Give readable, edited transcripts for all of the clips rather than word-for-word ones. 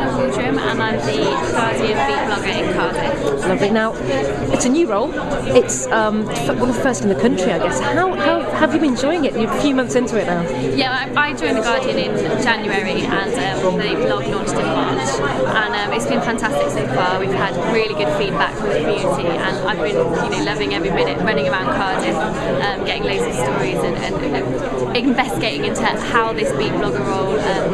Hannah Waldram and I'm the Guardian beat blogger in Cardiff. Lovely. Now, it's a new role. It's one of the first in the country, I guess. How have you been enjoying it? You're a few months into it now. Yeah, I joined the Guardian in January and the blog launched in March, and it's been fantastic so far. We've had really good feedback from the community, and I've been loving every minute, running around Cardiff, getting loads of stories and investigating into how this beat blogger role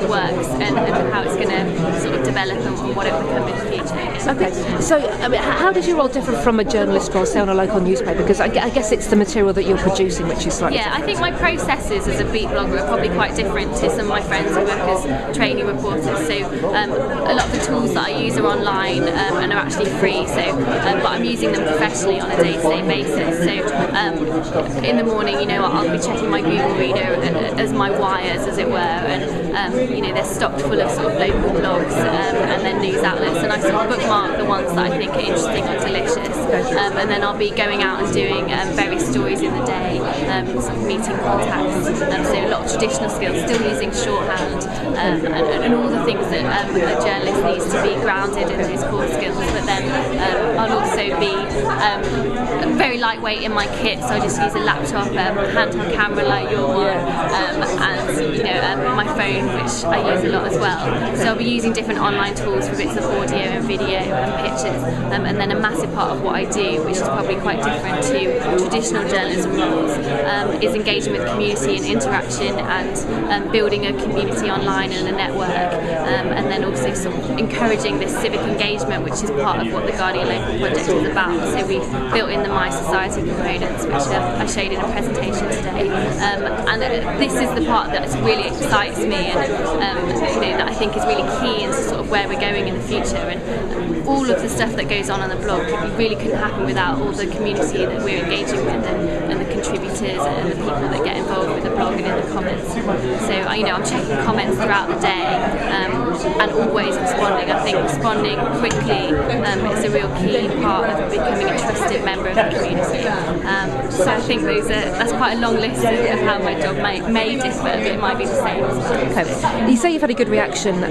works and how it's going to sort of develop and what it will become in the future. Okay, so I mean, how does your role differ from a journalist role, say on a local newspaper? Because I guess it's the material that you're producing which is slightly different. I think my processes as a beat blogger are probably quite different to some of my friends who work as training reporters. So a lot of the tools that I use are online and are actually free. So, but I'm using them professionally on a day-to-day basis. So in the morning, I'll be checking my Google Reader as my wires, as it were, and they're stocked full of sort of local blogs and then news outlets, and I sort of bookmark the ones that I think are interesting or delicious, and then I'll be going out and doing various stories in the day, sort of meeting contacts, so a lot of traditional skills, still using shorthand, and all the things that a journalist needs to be grounded in those core skills. But then I'll also be very lightweight in my kit, so I just use a laptop, handheld camera like your one, and my phone, which I use a lot as well. So I'll be using different online tools for bits of audio and video and pictures, and then a massive part of what I do, which is probably quite different to traditional journalism roles, is engaging with community and interaction and building a community online and a network, and then also sort of encouraging this civic engagement, which is part of what the Guardian Local Project is about. So we've built in the My Society components, which I showed in a presentation today, and this is the part that really excites me, and that I think is really key into sort of where we're going in the future. And all of the stuff that goes on the blog really couldn't happen without all the community that we're engaging with and the contributors and the people that get involved with the blog and in the comments. So I'm checking comments throughout the day and always responding. I think responding quickly is a real key part of becoming a trusted member of the community. So I think that's quite a long list of how my job may differ, but it might be the same as well. Okay. You say you've had a good reaction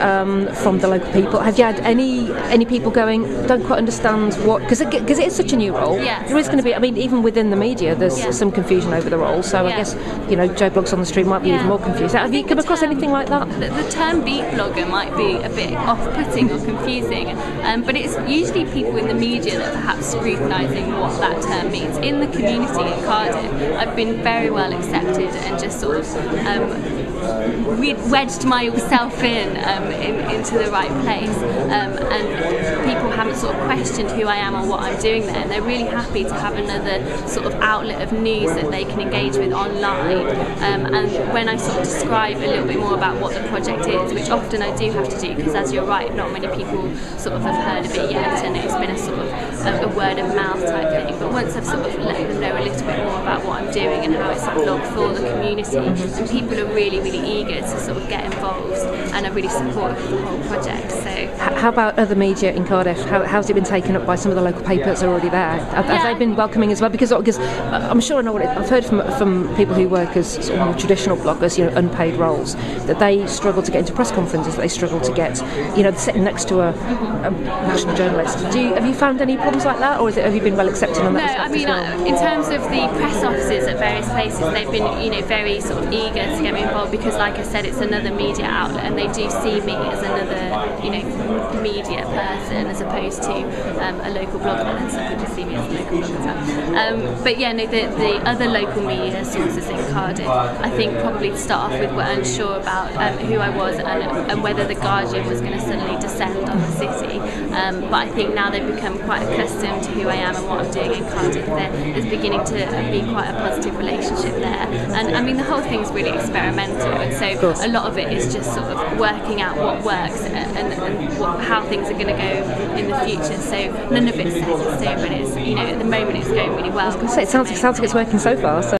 from the local people. Have you had any people going, don't quite understand what, because it is such a new role. Yes. There is going to be, I mean, even within the media there's some confusion over the role, so I guess Joe Blogs on the Street might be even more confused. Have you come across anything like that? The term beat blogger might be a bit off-putting or confusing, but it's usually people in the media that are perhaps scrutinising what that term means. In the community in Cardiff, I've been very well accepted and just sort of wedged myself into the right place, and people haven't sort of questioned who I am or what I'm doing there, and they're really happy to have another sort of outlet of news that they can engage with online. And when I sort of describe a little bit more about what the project is, which often I do have to do, because as you're right, not many people sort of have heard of it yet, and it's been a sort of a word of mouth type thing. But once I've sort of let them know a little bit more about what I'm doing and how it's a blog for the community, and people are really, really eager to sort of get involved and are really supportive of the whole project. So, how about other media in Cardiff? How's it been taken up by some of the local papers that are already there? Have they been welcoming as well? Because I'm sure I know what I've heard from people who work as sort of more traditional bloggers, unpaid roles, that they struggle to get into press conferences, that they struggle to get, sitting next to a national journalist. Have you found any problems like that, or have you been well accepted on that? No, I mean, in terms of the press offices at various places, they've been, very sort of eager to get me involved, because, like I said, it's another media outlet, and they do see me as another, media person as opposed to a local blogger, and some people see me as a local blogger. But yeah, no, the other local media sources in Cardiff, I think probably to start off with, were unsure about who I was and whether the Guardian was going to suddenly descend on the city. But I think now they've become quite accustomed to who I am and what I'm doing in Cardiff. There's beginning to be quite a positive relationship there, and I mean the whole thing's really experimental, and so a lot of it is just sort of working out what works and how things are going to go in the future. So none of it's set in stone, but it's at the moment it's going really well. I was going to say, it sounds like it's working so far. So.